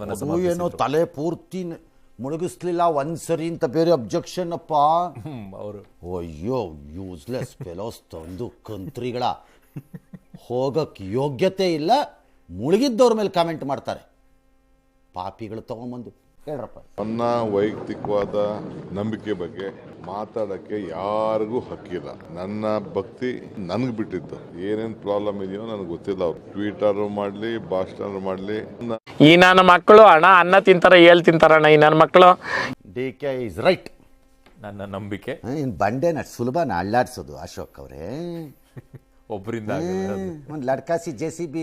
ಅದು ಏನೋ ತಲೆ ಪೂರ್ತಿ ಮುಳುಗಿಸ್ಲಿಲ್ಲ ಒಂದ್ಸರಿ ಅಂತ ಬೇರೆ ಅಬ್ಜೆಕ್ಷನ್ ಅಪ್ಪ ಅವರು. ಅಯ್ಯೋ ಯೂಸ್ಲೆಸ್ ಫೆಲೋಸ್ ತಂದು ಕಂತ್ರಿಗಳ ಹೋಗಕ್ಕೆ ಯೋಗ್ಯತೆ ಇಲ್ಲ, ಮುಳುಗಿದ್ದವ್ರ ಮೇಲೆ ಕಾಮೆಂಟ್ ಮಾಡ್ತಾರೆ ಪಾಪಿಗಳು. ತಗೊಂಬಂದು ಹೇಳ್ರಪ್ಪ. ನನ್ನ ವೈಯಕ್ತಿಕವಾದ ನಂಬಿಕೆ ಬಗ್ಗೆ ಮಾತಾಡೋಕ್ಕೆ ಯಾರಿಗೂ ಹಕ್ಕಿಲ್ಲ. ನನ್ನ ಭಕ್ತಿ ನನಗೆ ಬಿಟ್ಟಿದ್ದು. ಏನೇನು ಪ್ರಾಬ್ಲಮ್ ಇದೆಯೋ ನನಗೆ ಗೊತ್ತಿಲ್ಲ. ಅವ್ರು ಟ್ವೀಟರ್ ಮಾಡಲಿ, ಭಾಷಣ ಮಾಡಲಿ. ಈ ನನ್ನ ಮಕ್ಕಳು ಅನ್ನ ತಿಂತಾರ, ಏಳ್ ತಿಂತಾರಣ್ಣ ಈ ನನ್ನ ಮಕ್ಕಳು. DK is right. ನನ್ನ ನಂಬಿಕೆ. ಇನ್ನು ಬಂಡೆನ ಸುಲಭನ ಅಳ್ಳಾಡ್ಸೋದು ಅಶೋಕ್ ಅವರೇ. ಒಬ್ಬರಿಂದ ಒಂದು ಲಡ್ಕಾಸಿ JCB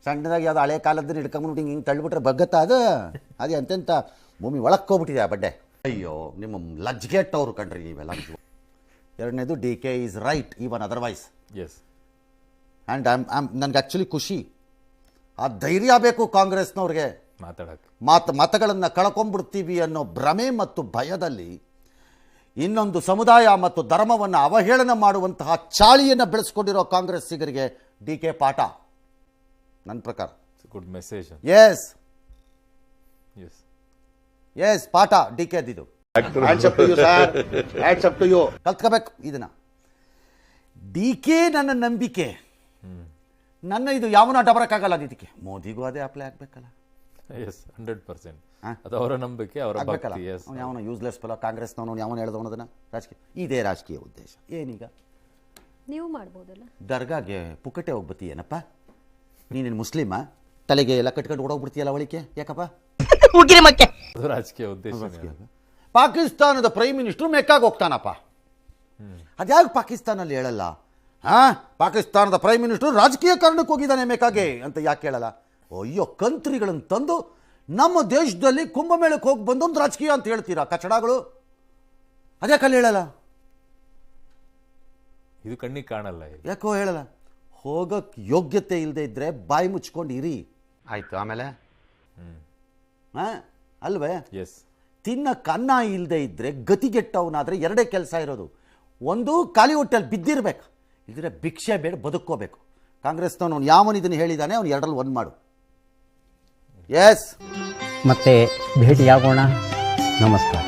ಸಣ್ಣದಾಗಿ ಯಾವ್ದು ಹಳೆ ಕಾಲದಲ್ಲಿ ಹಿಡ್ಕೊಂಬಿಟ್ಟು ಹಿಂಗೆ ತಳ್ಳಿಬಿಟ್ರೆ ಬಗ್ಗತ್ತ ಅದು ಎಂತೆಂಥ ಭೂಮಿ ಒಳಕ್ಕೋಗ್ಬಿಟ್ಟಿದೆ ಆ ಬಡ್ಡೆ. ಅಯ್ಯೋ ನಿಮ್ಮ ಲಜ್ಗೆಟ್ಟವ್ರು ಕಂಡ್ರಿ ನೀವೆಲ್ಲ. ಎರಡನೇದು DK is right even otherwise. Yes. And ನನಗೆ ಆ್ಯಕ್ಚುಲಿ ಖುಷಿ. ಆ ಧೈರ್ಯ ಬೇಕು ಕಾಂಗ್ರೆಸ್ನವ್ರಿಗೆ. ಮಾತಾಡಕ್ಕೆ ಮತಗಳನ್ನು ಕಳ್ಕೊಂಡ್ಬಿಡ್ತೀವಿ ಅನ್ನೋ ಭ್ರಮೆ ಮತ್ತು ಭಯದಲ್ಲಿ ಇನ್ನೊಂದು ಸಮುದಾಯ ಮತ್ತು ಧರ್ಮವನ್ನು ಅವಹೇಳನ ಮಾಡುವಂತಹ ಚಾಳಿಯನ್ನು ಬೆಳೆಸ್ಕೊಂಡಿರೋ ಕಾಂಗ್ರೆಸ್ಸಿಗರಿಗೆ DK ಪಾಠ ನನ್ನ ಪ್ರಕಾರ. Good message. ಎಸ್ ಎಸ್ ಪಾಠ DK ದಿದು. ಕಲ್ತ್ಕೋಬೇಕು ಇದನ್ನ. DK ನನ್ನ ನಂಬಿಕೆ, ನನ್ನ ಇದು ಯಾವನ ಡಬರಕ್ಕಾಗಲ್ಲ. ಇದಕ್ಕೆ ಮೋದಿಗೂ ಅದೇ ಅಪ್ಲೈ ಆಗ್ಬೇಕಲ್ಲ. ಎಸ್ 100%. ಅದು ಅವರ ನಂಬಿಕೆ, ಅವರ ಭಕ್ತಿ. ಎಸ್. ಯಾವನ ಯೂಸ್ಲೆಸ್ ಫಲ ಕಾಂಗ್ರೆಸ್ನವನು ಯಾವನ ಹೇಳ್ದವನದನ್ನ ರಾಜಕೀಯ. ಇದೇ ರಾಜಕೀಯ ಉದ್ದೇಶ. ಏನೀಗ ನೀವು ಮಾಡ್ಬೋದಲ್ಲ. ದರ್ಗಾಗೆ ಪುಕ್ಕಟೆ ಹೋಗ್ಬತ್ತಿ ಏನಪ್ಪ ನೀನೇನು ಮುಸ್ಲಿಮ? ತಲೆಗೆ ಎಲ್ಲ ಕಟ್ಕೊಂಡು ಓಡೋಗ್ಬಿಡ್ತೀಯಲ್ಲ ಒಳಿಕೆ ಯಾಕಪ್ಪ? ಅದು ರಾಜಕೀಯ ಉದ್ದೇಶ. ಪಾಕಿಸ್ತಾನದ ಪ್ರೈಮ್ ಮಿನಿಸ್ಟರ್ ಮೆಕ್ಕಾಗಿ ಹೋಗ್ತಾನಪ್ಪ. ಅದ್ಯಾಗ ಪಾಕಿಸ್ತಾನಲ್ಲಿ ಹೇಳಲ್ಲ? ಪಾಕಿಸ್ತಾನದ ಪ್ರೈಮ್ ಮಿನಿಸ್ಟರ್ ರಾಜಕೀಯ ಕಾರಣಕ್ಕೆ ಹೋಗಿದ್ದಾನೆ ಮೆಕ್ಕಾಗೆ ಅಂತ ಯಾಕೆ ಹೇಳಲ್ಲ? ಅಯ್ಯೋ ಕಂತ್ರಿಗಳನ್ನು ತಂದು ನಮ್ಮ ದೇಶದಲ್ಲಿ ಕುಂಭಮೇಳಕ್ಕೆ ಹೋಗಿ ಬಂದೊಂದು ರಾಜಕೀಯ ಅಂತ ಹೇಳ್ತೀರಾ ಕಚಡಗಳು. ಅದ್ಯಾಕಲ್ಲಿ ಹೇಳಲ್ಲ? ಇದು ಕಣ್ಣಿಗೆ ಕಾಣಲ್ಲ. ಯಾಕೋ ಹೇಳಲ್ಲ? ಹೋಗಕ್ಕೆ ಯೋಗ್ಯತೆ ಇಲ್ಲದೆ ಇದ್ರೆ ಬಾಯಿ ಮುಚ್ಕೊಂಡು ಇರಿ ಆಯ್ತು. ಆಮೇಲೆ ಅಲ್ವೇ? ಎಸ್. ತಿನ್ನಕ್ಕೆ ಅನ್ನ ಇಲ್ಲದೆ ಇದ್ದರೆ ಗತಿಗೆಟ್ಟವನಾದರೆ ಎರಡೇ ಕೆಲಸ ಇರೋದು. ಒಂದು ಖಾಲಿ ಹೊಟ್ಟೆಯಲ್ಲಿ ಬಿದ್ದಿರಬೇಕು, ಇದ್ರೆ ಭಿಕ್ಷೆ ಬೇಡ ಬದುಕೋಬೇಕು. ಕಾಂಗ್ರೆಸ್ನವನು ಯಾವನು ಇದನ್ನು ಹೇಳಿದ್ದಾನೆ ಅವನು ಎರಡರಲ್ಲಿ ಒಂದು ಮಾಡು. ಎಸ್. ಮತ್ತೆ ಭೇಟಿಯಾಗೋಣ. ನಮಸ್ಕಾರ.